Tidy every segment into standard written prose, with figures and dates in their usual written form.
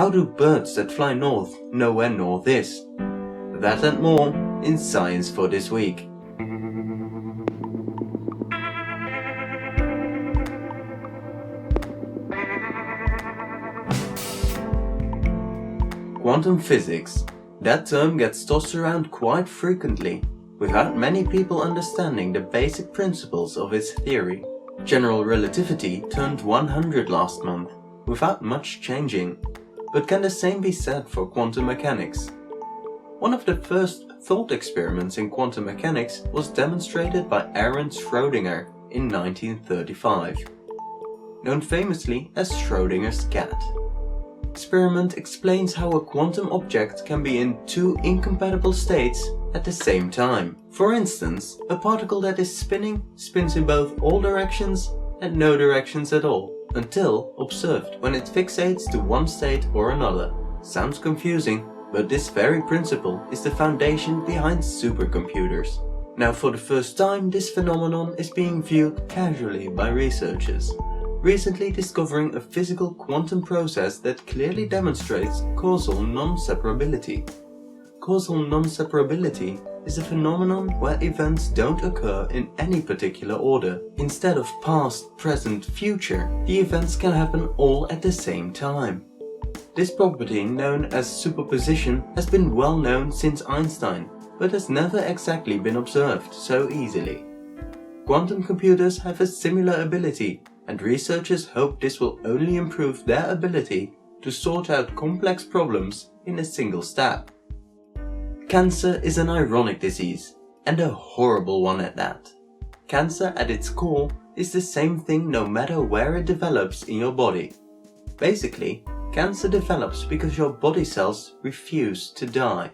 How do birds that fly north know where north is? That and more in Science for this week. Quantum physics. That term gets tossed around quite frequently, without many people understanding the basic principles of its theory. General relativity turned 100 last month, without much changing. But can the same be said for quantum mechanics? One of the first thought experiments in quantum mechanics was demonstrated by Aaron Schrödinger in 1935, known famously as Schrödinger's cat. The experiment explains how a quantum object can be in two incompatible states at the same time. For instance, a particle that is spinning spins in both all directions and no directions at all, until observed when it fixates to one state or another. Sounds confusing, but this very principle is the foundation behind supercomputers. Now, for the first time, this phenomenon is being viewed casually by researchers, recently discovering a physical quantum process that clearly demonstrates causal non-separability. Causal non-separability is a phenomenon where events don't occur in any particular order. Instead of past, present, future, the events can happen all at the same time. This property, known as superposition, has been well known since Einstein, but has never exactly been observed so easily. Quantum computers have a similar ability, and researchers hope this will only improve their ability to sort out complex problems in a single step. Cancer is an ironic disease, and a horrible one at that. Cancer at its core is the same thing no matter where it develops in your body. Basically, cancer develops because your body cells refuse to die.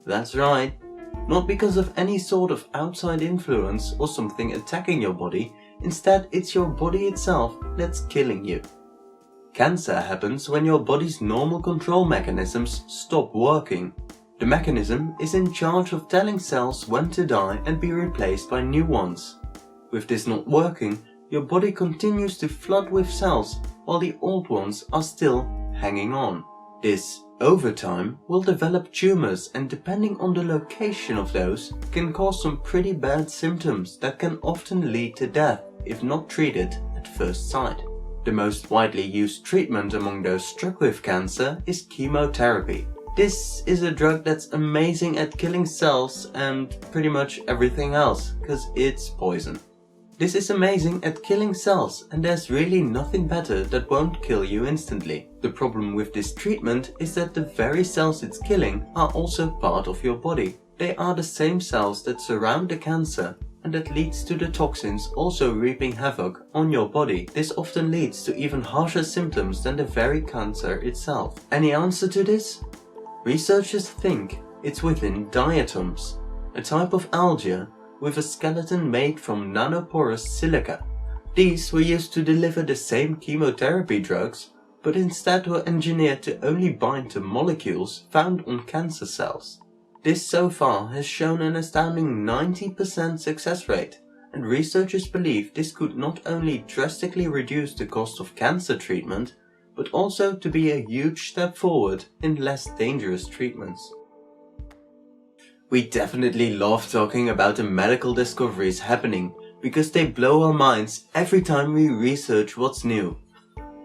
That's right, not because of any sort of outside influence or something attacking your body. Instead, it's your body itself that's killing you. Cancer happens when your body's normal control mechanisms stop working. The mechanism is in charge of telling cells when to die and be replaced by new ones. With this not working, your body continues to flood with cells while the old ones are still hanging on. This, over time, will develop tumors, and depending on the location of those, can cause some pretty bad symptoms that can often lead to death if not treated at first sight. The most widely used treatment among those struck with cancer is chemotherapy. This is a drug that's amazing at killing cells and pretty much everything else, because it's poison. This is amazing at killing cells, and there's really nothing better that won't kill you instantly. The problem with this treatment is that the very cells it's killing are also part of your body. They are the same cells that surround the cancer, and that leads to the toxins also wreaking havoc on your body. This often leads to even harsher symptoms than the very cancer itself. Any answer to this? Researchers think it's within diatoms, a type of algae with a skeleton made from nanoporous silica. These were used to deliver the same chemotherapy drugs, but instead were engineered to only bind to molecules found on cancer cells. This so far has shown an astounding 90% success rate, and researchers believe this could not only drastically reduce the cost of cancer treatment, but also to be a huge step forward in less dangerous treatments. We definitely love talking about the medical discoveries happening because they blow our minds every time we research what's new.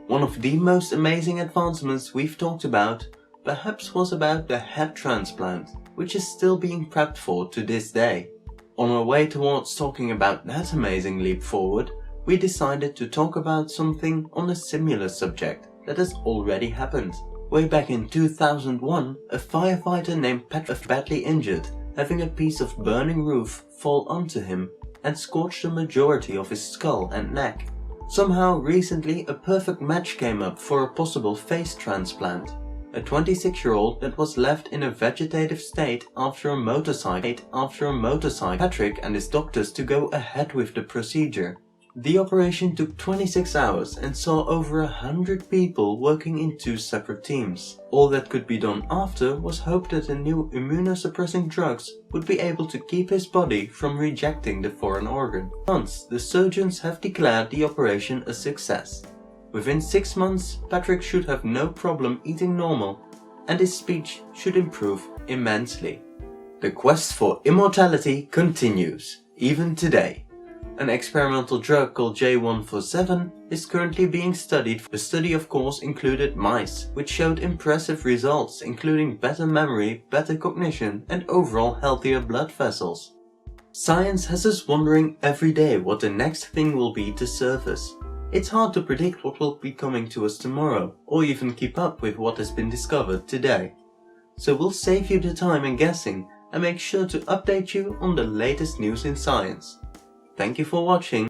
One of the most amazing advancements we've talked about perhaps was about the head transplant, which is still being prepped for to this day. On our way towards talking about that amazing leap forward, we decided to talk about something on a similar subject that has already happened. Way back in 2001, a firefighter named Patrick was badly injured, having a piece of burning roof fall onto him and scorch the majority of his skull and neck. Somehow recently a perfect match came up for a possible face transplant. A 26-year-old that was left in a vegetative state after a motorcycle. Patrick and his doctors to go ahead with the procedure. The operation took 26 hours and saw over 100 people working in two separate teams. All that could be done after was hope that the new immunosuppressing drugs would be able to keep his body from rejecting the foreign organ. Once, the surgeons have declared the operation a success. Within 6 months, Patrick should have no problem eating normal, and his speech should improve immensely. The quest for immortality continues, even today. An experimental drug called J147 is currently being studied. The study of course included mice, which showed impressive results including better memory, better cognition and overall healthier blood vessels. Science has us wondering every day what the next thing will be to surface. It's hard to predict what will be coming to us tomorrow, or even keep up with what has been discovered today. So we'll save you the time and guessing, and make sure to update you on the latest news in science. Thank you for watching.